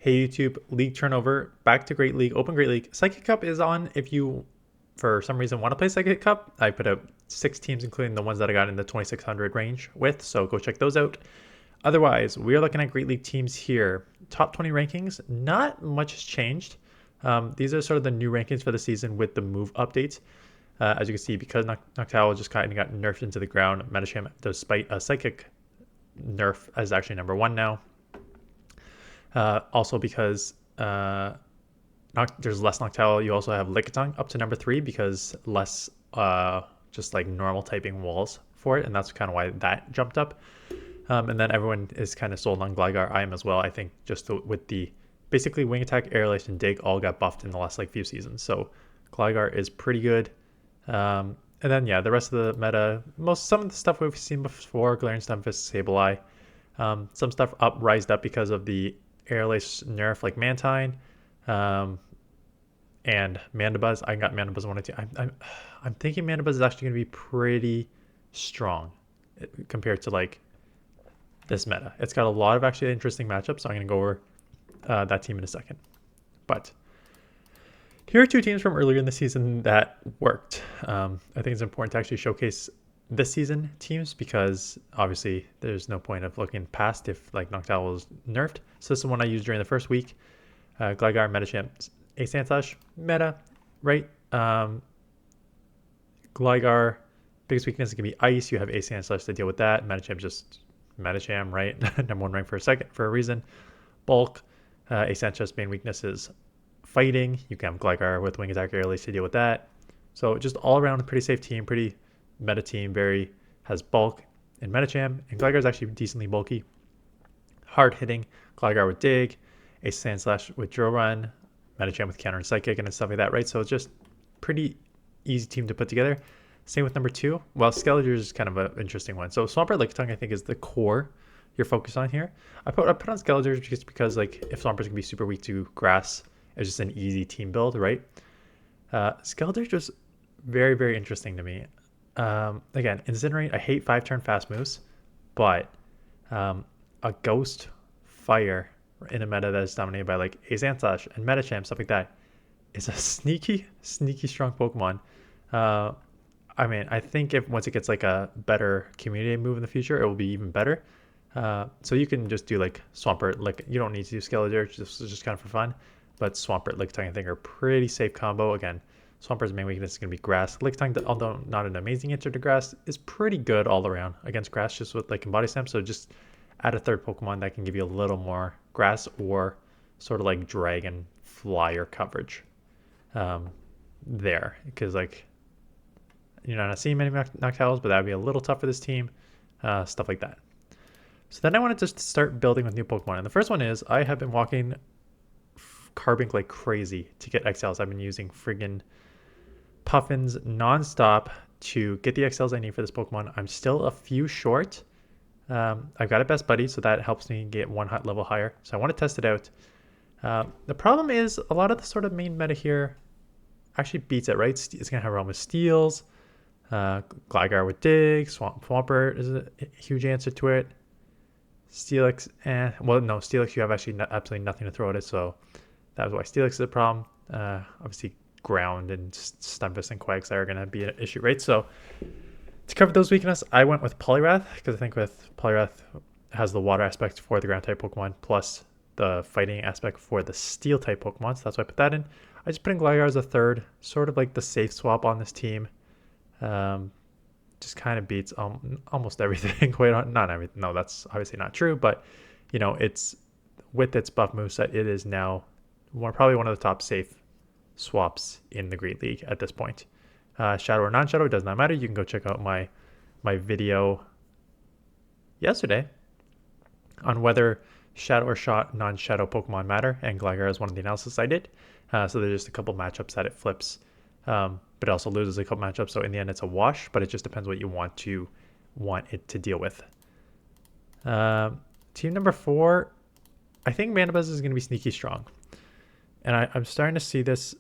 Hey YouTube, League turnover, back to Great League, Open Great League. Psychic Cup is on if you, for some reason, want to play Psychic Cup. I put out 6 teams, including the ones that I got in the 2600 range with, so go check those out. Otherwise, we are looking at Great League teams here. Top 20 rankings, not much has changed. These are sort of the new rankings for the season with the move updates. As you can see, because Noctowl just kind of got nerfed into the ground, Metacham, despite a Psychic nerf, is actually number 1 now. Also because there's less Noctowl, you also have Lickitung up to number 3 because less just like normal typing walls for it, and that's kind of why that jumped up. And then everyone is kind of sold on Gligar. I am as well. I think just with the basically Wing Attack, Air Lace, and Dig all got buffed in the last like few seasons. So Gligar is pretty good. And then yeah, the rest of the meta, some of the stuff we've seen before, Glaring Stunfisk, Sableye. Some stuff rised up because of the Air Lace nerf like Mantine. And Mandibuzz. I got Mandibuzz 1 and 2. I'm thinking Mandibuzz is actually going to be pretty strong compared to like this meta. It's got a lot of actually interesting matchups, so I'm going to go over that team in a second. But here are 2 teams from earlier in the season that worked. I think it's important to actually showcase this season teams because obviously there's no point of looking past if like Noctowl was nerfed. So this is one I used during the first week. Gligar, Metacham, Aesanslash, meta, right? Gligar, biggest weakness is going to be Ice. You have Aesanslash to deal with that. Metacham just Metacham, right? Number 1 rank for a reason. Bulk, Aesanslash's main weakness is fighting. You can have Gligar with Wing Attack, Air Lace to deal with that. So just all around a pretty safe team, pretty meta team. Has bulk and Metacham, and Gligar is actually decently bulky. Hard hitting, Gligar with Dig, Aesanslash with Drill Run, Metacham with Counter and Psychic and stuff like that, right? So it's just pretty easy team to put together. Same with number 2. Well, Skeletor is kind of an interesting one. So Swampert Lickitung, I think, is the core you're focused on here. I put on Skeletor just because like if Swampert's gonna be super weak to grass, it's just an easy team build, right? Skeletor just very, very interesting to me. Again, Incinerate, I hate 5-turn fast moves, but a Ghost Fire in a meta that is dominated by like Aesanslash and Metacham, stuff like that, is a sneaky strong Pokemon. I mean, I think once it gets like a better community move in the future, it will be even better. So you can just do like Swampert, like you don't need to do Skeletor, just kind of for fun. But Swampert, Lickitung, I think are pretty safe combo. Again, Swampert's main weakness is going to be grass. Lickitung, although not an amazing answer to grass, is pretty good all around against grass, just with like Embody Stamp. So just add a third Pokemon that can give you a little more grass or sort of like dragon flyer coverage there. Because like you're not seeing many Noctowls, but that would be a little tough for this team. Stuff like that. So then I wanted to start building with new Pokemon. And the first one is I have been walking Carbink like crazy to get XLs. I've been using friggin' Puffins nonstop to get the XLs I need for this Pokemon. I'm still a few short. I've got a best buddy, so that helps me get 1 hot level higher. So I want to test it out. The problem is a lot of the sort of main meta here actually beats it, right? It's going to have Realm of Steels. Gligar with Dig. Swampert is a huge answer to it. Steelix, well, no, Steelix, you have actually absolutely nothing to throw at it, so that was why Steelix is a problem. Obviously, Ground and Stunfisk and Quagsire are going to be an issue, right? So to cover those weaknesses, I went with Poliwrath because I think with Poliwrath has the water aspect for the ground type Pokemon plus the fighting aspect for the steel type Pokemon. So that's why I put that in. I just put in Gligar as a third, sort of like the safe swap on this team. Just kind of beats almost everything. Not everything. No, that's obviously not true. But you know, it's with its buff moveset, it is now probably one of the top safe swaps in the Great League at this point. Shadow or non-shadow, it does not matter. You can go check out my video yesterday on whether shadow or non-shadow Pokemon matter, and Gligar is one of the analysis I did. So there's just a couple matchups that it flips, but it also loses a couple matchups. So in the end, it's a wash, but it just depends what you want it to deal with. Team number 4, I think Mandibuzz is going to be sneaky strong, and I'm starting to see this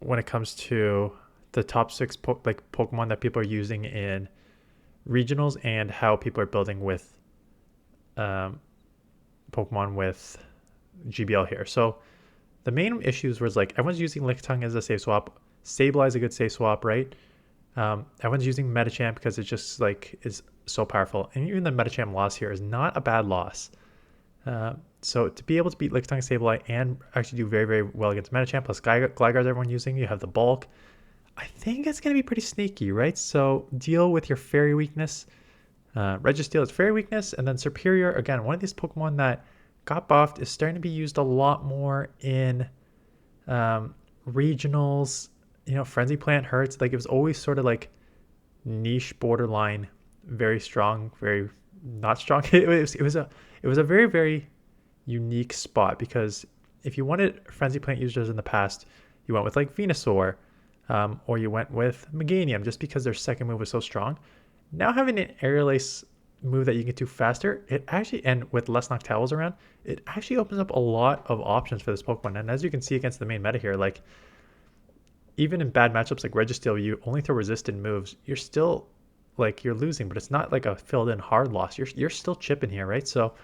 when it comes to the top 6 Pokemon that people are using in regionals and how people are building with Pokemon with GBL here. So the main issues was like everyone's using Lickitung as a safe swap. Sableye is a good safe swap, right? Everyone's using Medicham because it just like is so powerful. And even the Medicham loss here is not a bad loss. So to be able to beat Lickitung, Sableye, and actually do very, very well against Medicham, plus Gligar's everyone using, you have the bulk. I think it's going to be pretty sneaky, right? So deal with your fairy weakness. Registeel is fairy weakness, and then Superior, again, one of these Pokemon that got buffed is starting to be used a lot more in regionals. You know, Frenzy Plant hurts. Like, it was always sort of like niche, borderline, very strong, very not strong. It was a very, very unique spot, because if you wanted Frenzy Plant users in the past, you went with like Venusaur, or you went with Meganium, just because their second move was so strong. Now having an Aerial Ace move that you can do faster, it actually, and with less Noctowls around, it actually opens up a lot of options for this Pokemon. And as you can see against the main meta here, like even in bad matchups like Registeel, you only throw resistant moves, you're still like, you're losing, but it's not like a filled in hard loss. You're still chipping here, right? So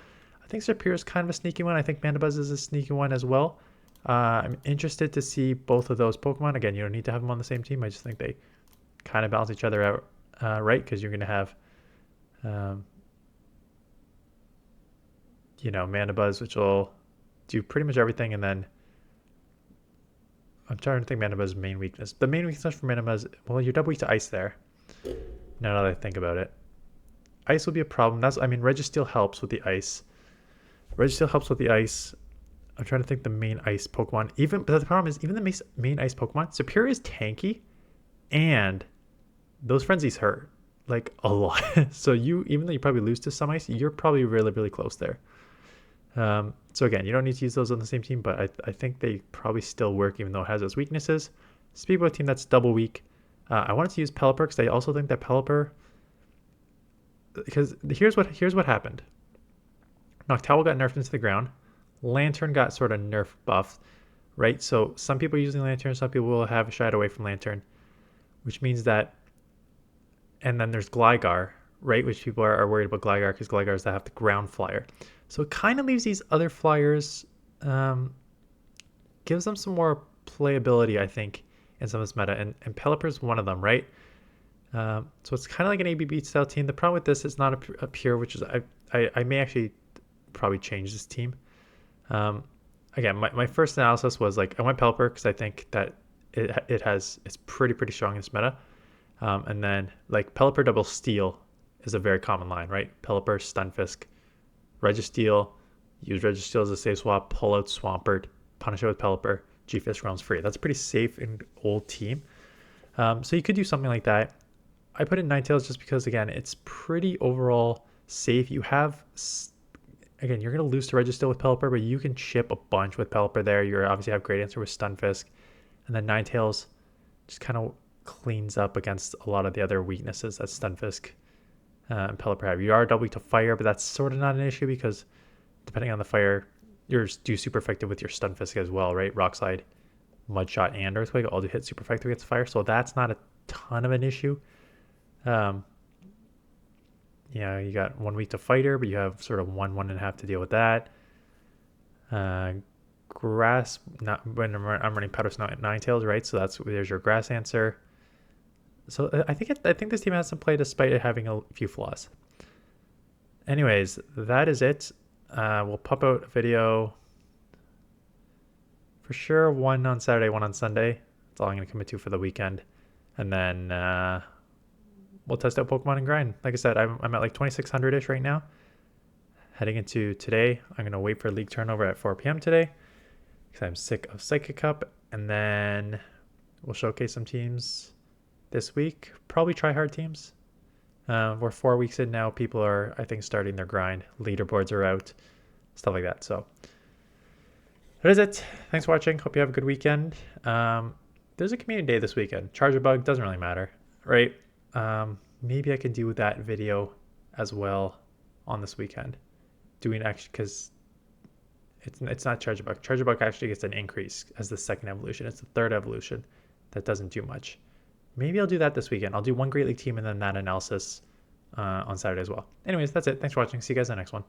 I think Superior is kind of a sneaky one. I think Mandibuzz is a sneaky one as well. I'm interested to see both of those Pokemon. Again, you don't need to have them on the same team. I just think they kind of balance each other out, right? Because you're going to have, you know, Mandibuzz, which will do pretty much everything. And then I'm trying to think Mandibuzz's main weakness. The main weakness for Mandibuzz, well, you're double weak to Ice there. Now that I think about it. Ice will be a problem. I mean, Registeel helps with the Ice. Registeel helps with the Ice. I'm trying to think the main Ice Pokemon. But the problem is, even the main Ice Pokemon, Superior is tanky, and those frenzies hurt like a lot. So even though you probably lose to some Ice, you're probably really, really close there. So again, you don't need to use those on the same team, but I think they probably still work, even though it has those weaknesses. Speak about a team that's double weak. I wanted to use Pelipper because I also think that Pelipper, because here's what happened. Noctowl got nerfed into the ground. Lantern got sort of nerf buffed, right? So some people are using Lantern, some people will have shied away from Lantern, which means that, and then there's Gligar, right? Which people are worried about Gligar because Gligars that have the ground flyer. So it kind of leaves these other flyers, gives them some more playability, I think, in some of this meta, and Pelipper's one of them, right? So it's kind of like an ABB style team. The problem with this is not a pure, which is I may actually probably change this team. Again, my first analysis was like I went Pelipper because I think that it's pretty strong in this meta. And then like Pelipper double Steel is a very common line, right? Pelipper, Stunfisk, Registeel, use Registeel as a safe swap, pull out Swampert, punish it with Pelipper, G-Fisk roams free. That's a pretty safe and old team. So you could do something like that. I put in Ninetales just because, again, it's pretty overall safe. You have, again, you're going to lose to Registeel with Pelipper, but you can chip a bunch with Pelipper there. You obviously have great answer with Stunfisk. And then Ninetales just kind of cleans up against a lot of the other weaknesses that Stunfisk and Pelipper have. You are double weak to fire, but that's sort of not an issue because depending on the fire, you're super effective with your Stunfisk as well, right? Rock Slide, Mud Shot, and Earthquake all do hit super effective against fire, so that's not a ton of an issue. Yeah, you got 1 week to fighter, but you have sort of 1.5 to deal with that. Grass, not when I'm running Powder Snow at Ninetales, right? So there's your grass answer. So I think this team has some play despite it having a few flaws. Anyways, that is it. We'll pop out a video for sure, one on Saturday, one on Sunday. That's all I'm going to commit to for the weekend. And then we'll test out Pokemon and grind. Like I said, I'm at like 2600-ish right now. Heading into today, I'm going to wait for league turnover at 4 p.m. today because I'm sick of Psychic Cup. And then we'll showcase some teams this week. Probably try hard teams. We're 4 weeks in now. People are, I think, starting their grind. Leaderboards are out. Stuff like that. So that is it. Thanks for watching. Hope you have a good weekend. There's a community day this weekend. Charger bug, doesn't really matter, right? Maybe I can do that video as well on this weekend. Doing actually, because it's not Charger bug. Charger bug actually gets an increase as the second evolution. It's the third evolution that doesn't do much. Maybe I'll do that this weekend. I'll do one Great League team and then that analysis on Saturday as well. Anyways, that's it. Thanks for watching. See you guys in the next one.